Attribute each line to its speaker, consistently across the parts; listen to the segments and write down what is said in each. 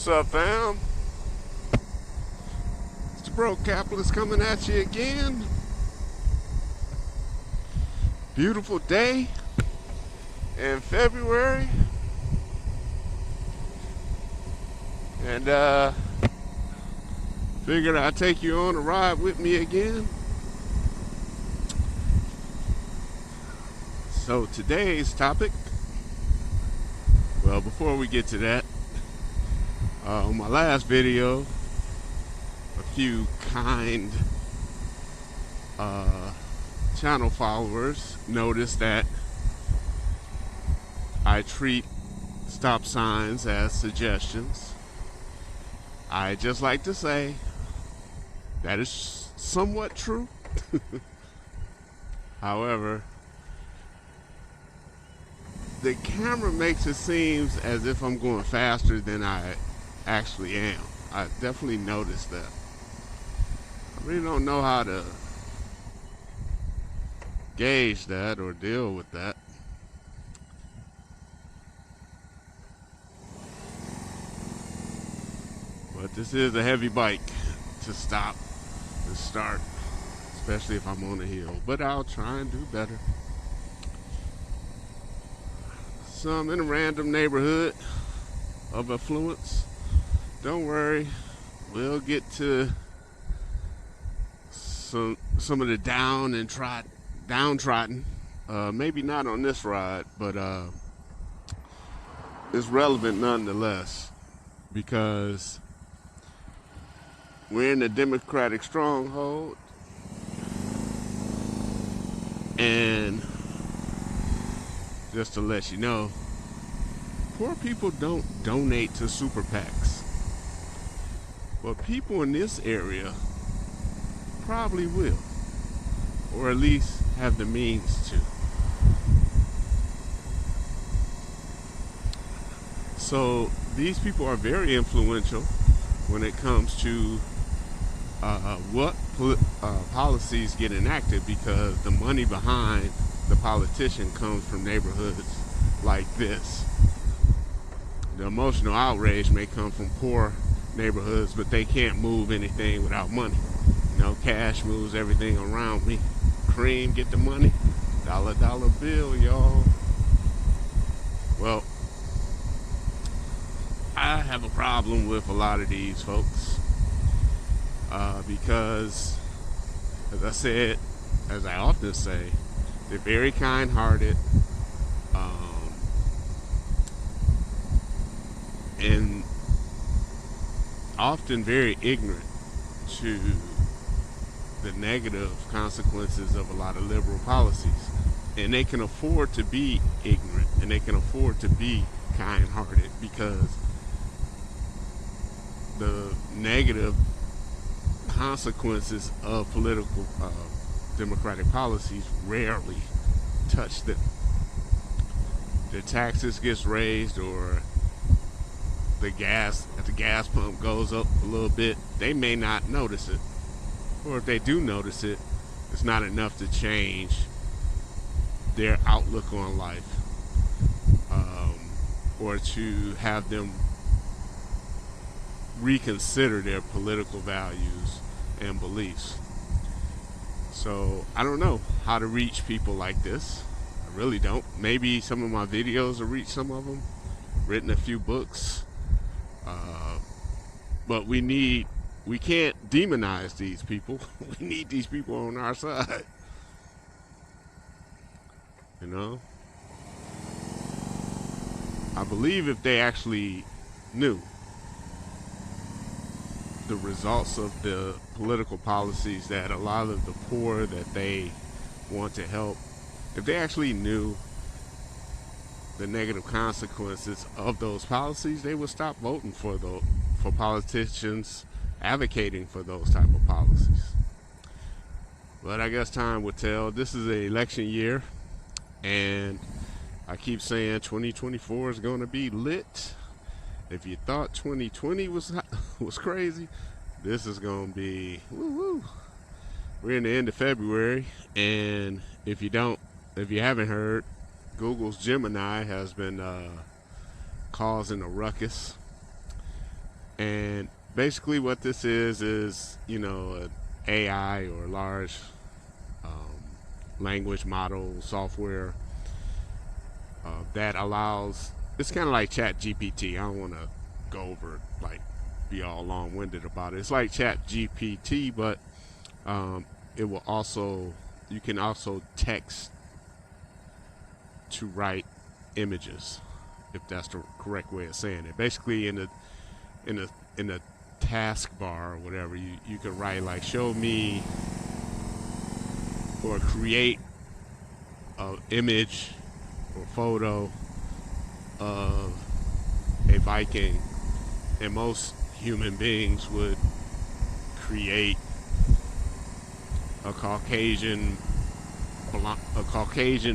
Speaker 1: What's up, fam? It's the Broke Capitalist coming at you again. Beautiful day in February. And figured I'd take you on a ride with me again. So today's topic, well, before we get to that, on my last video, a few kind channel followers noticed that I treat stop signs as suggestions. I just like to say that is somewhat true. However, the camera makes it seem as if I'm going faster than I actually am. I definitely noticed that. I really don't know how to gauge that or deal with that. But this is a heavy bike to stop and start, especially if I'm on a hill. But I'll try and do better. So I'm in a random neighborhood of affluence. Don't worry, we'll get to some of the downtrodden. Maybe not on this ride, but it's relevant nonetheless, because we're in the Democratic stronghold, and just to let you know, poor people don't donate to super PACs. But people in this area probably will, or at least have the means to. So these people are very influential when it comes to what policies get enacted, because the money behind the politician comes from neighborhoods like this. The emotional outrage may come from poor neighborhoods, but they can't move anything without money. You know, cash moves everything around me. Cream, get the money. Dollar bill, y'all. Well, I have a problem with a lot of these folks because, as I said, as I often say, they're very kind-hearted, and often very ignorant to the negative consequences of a lot of liberal policies. And they can afford to be ignorant, and they can afford to be kind-hearted, because the negative consequences of political democratic policies rarely touch them. The taxes gets raised, or the gas at the gas pump goes up a little bit, they may not notice it. Or if they do notice it, it's not enough to change their outlook on life, or to have them reconsider their political values and beliefs. So I don't know how to reach people like this. I really don't. Maybe some of my videos will reach some of them. Written a few books. But we can't demonize these people. We need these people on our side. You know? I believe if they actually knew the results of the political policies that a lot of the poor that they want to help, if they actually knew the negative consequences of those policies, they would stop voting for politicians advocating for those type of policies. But I guess time will tell. This is an election year, and I keep saying 2024 is going to be lit. If you thought 2020 was crazy, this is going to be woo-woo. We're in the end of February, and if you haven't heard, Google's Gemini has been causing a ruckus. And basically what this is, an AI or large language model software that allows, it's kind of like Chat GPT. I don't want to go over, like, be all long-winded about it. It's like Chat GPT, but it will also, you can also text to write images, if that's the correct way of saying it. Basically, in the taskbar or whatever, you can write like, show me or create an image or photo of a Viking, and most human beings would create a Caucasian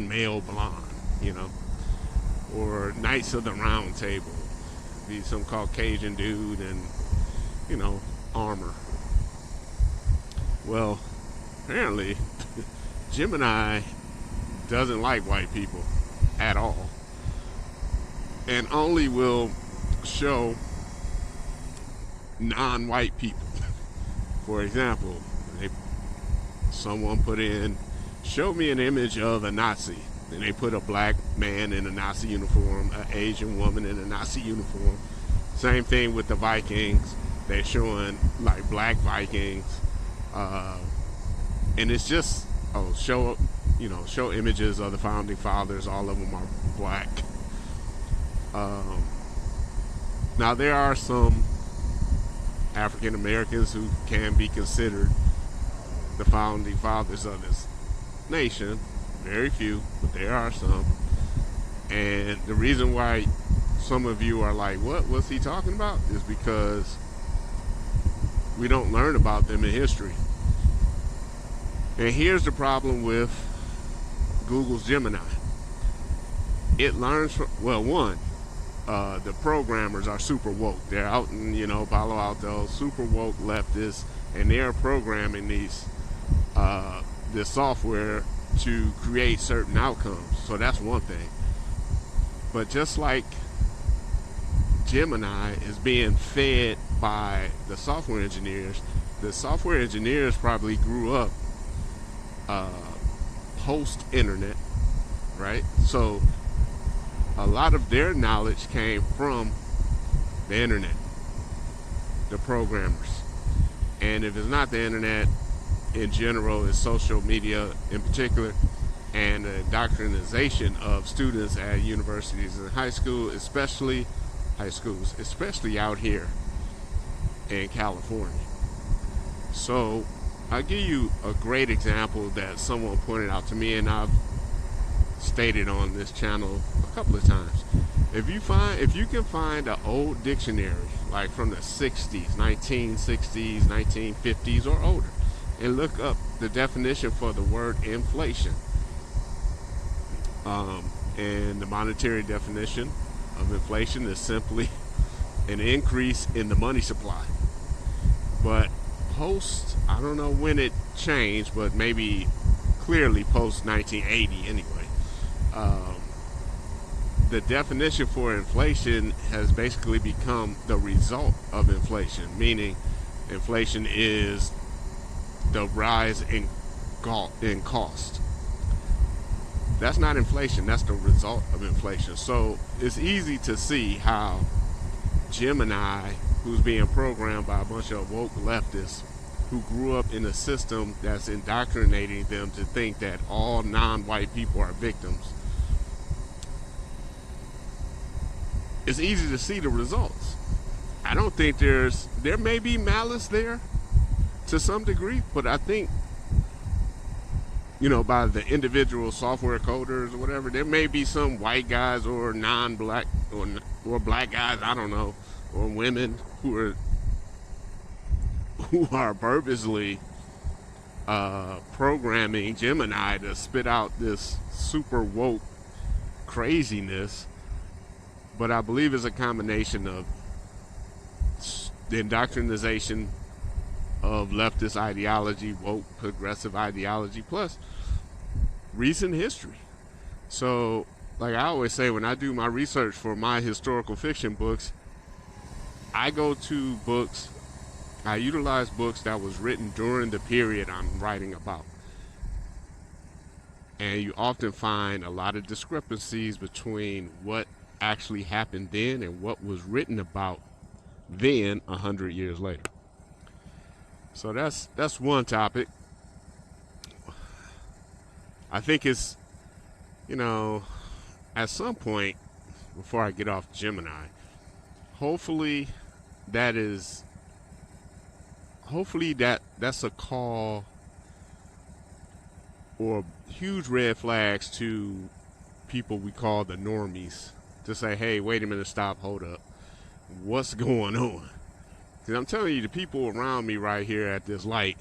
Speaker 1: male blonde, or Knights of the Round Table, be some Caucasian dude and armor. Well, apparently Gemini doesn't like white people at all, and only will show non-white people. For example, someone put in, show me an image of a Nazi, and they put a black man in a Nazi uniform, an Asian woman in a Nazi uniform. Same thing with the Vikings. They're showing like black Vikings, and it's just show images of the founding fathers. All of them are black. Now there are some African Americans who can be considered the founding fathers of this nation. Very few, but there are some. And the reason why some of you are like, what's he talking about, is because we don't learn about them in history. And here's the problem with Google's Gemini. It learns from, the programmers are super woke. They're out in, Palo Alto, super woke leftists, and they're programming this software to create certain outcomes. So that's one thing. But just like Gemini is being fed by the software engineers probably grew up post-internet, right? So a lot of their knowledge came from the internet, the programmers. And if it's not the internet in general, it's social media in particular, and the indoctrination of students at universities and high schools, especially out here in California. So I'll give you a great example that someone pointed out to me, and I've stated on this channel a couple of times. If you can find an old dictionary, like from the 1960s, 1950s or older, and look up the definition for the word inflation, and the monetary definition of inflation is simply an increase in the money supply. But I don't know when it changed, but maybe clearly post 1980 anyway. The definition for inflation has basically become the result of inflation, meaning inflation is the rise in cost. That's not inflation, that's the result of inflation. So it's easy to see how Gemini, who's being programmed by a bunch of woke leftists who grew up in a system that's indoctrinating them to think that all non-white people are victims, it's easy to see the results. I don't think there may be malice there to some degree, but I think, by the individual software coders or whatever, there may be some white guys or non-black or black guys, I don't know, or women who are purposely programming Gemini to spit out this super woke craziness. But I believe it's a combination of the indoctrination of leftist ideology, woke progressive ideology, plus recent history. So, like I always say, when I do my research for my historical fiction books, I go to books, I utilize books that was written during the period I'm writing about. And you often find a lot of discrepancies between what actually happened then and what was written about then 100 years later. So that's one topic. I think it's, at some point before I get off Gemini, hopefully that is hopefully that's a call or huge red flags to people we call the normies to say, hey, wait a minute, stop, hold up, what's going on? Because I'm telling you, the people around me right here at this light,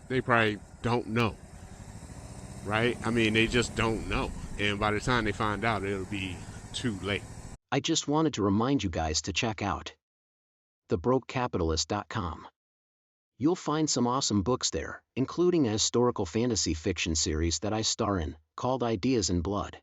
Speaker 1: they probably don't know, right? I mean, they just don't know. And by the time they find out, it'll be too late.
Speaker 2: I just wanted to remind you guys to check out thebrokecapitalist.com. You'll find some awesome books there, including a historical fantasy fiction series that I star in, called Ideas in Blood.